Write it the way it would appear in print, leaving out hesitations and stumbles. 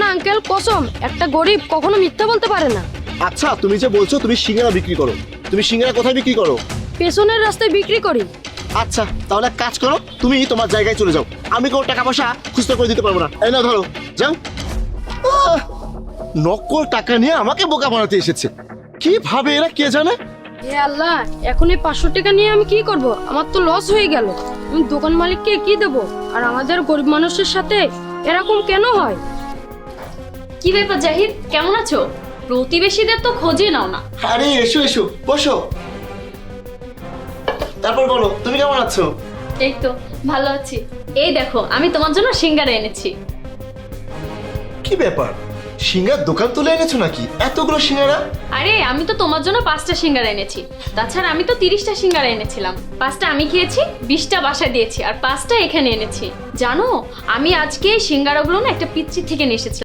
না আঙ্কেল, কসম, একটা গরিব কখনো মিথ্যা বলতে পারে না। আচ্ছা, তুমি যে বলছো তুমি সিঙ্গারা বিক্রি করো, তুমি সিঙ্গারা কোথায় বিক্রি করো? পেছনের রাস্তায় বিক্রি করি। আচ্ছা, তাহলে এক কাজ করো, তুমি তোমার জায়গায় চলে যাও, আমি কোনো টাকা পয়সা খুচরো করে দিতে পারবো না। এই না ধরো, যাও। আহ, নকল টাকা নিয়ে আমাকে বোকা বানাতে এসেছে, কি ভাবে এরা কে জানে। হে আল্লাহ, এখন এই 500 টাকা নিয়ে আমি কি করব? আমার তো লস হয়ে গেল। আমি দোকান মালিককে কি দেব? আর আমাদের গরিব মানুষের সাথে এরকম কেন হয়? কি ব্যাপার জাহিদ, কেমন আছো? প্রতিবেশীদের তো খোঁজই নাও না। আরে এসো এসো, বসো। তারপর বলো, তুমি কেমন আছো? এই তো ভালো আছি। এই দেখো, আমি তোমার জন্য সিঙ্গারা এনেছি। কি ব্যাপার, সিঙ্গার দোকান তুলে এনেছো নাকি এতগুলো সিঙ্গারা? আরে আমি তো তোমার জন্য 5টা সিঙ্গারা এনেছি। তাছাড়া আমি তো 30টা সিঙ্গারা এনেছিলাম। 5টা আমি খেয়েছি, 20টা বাসায় দিয়েছি, আর 5টা এখানে এনেছি। জানো, আমি আজকে এই সিঙ্গারাগুলো না একটা পিচ্চি থেকে নিয়ে এসেছিলাম।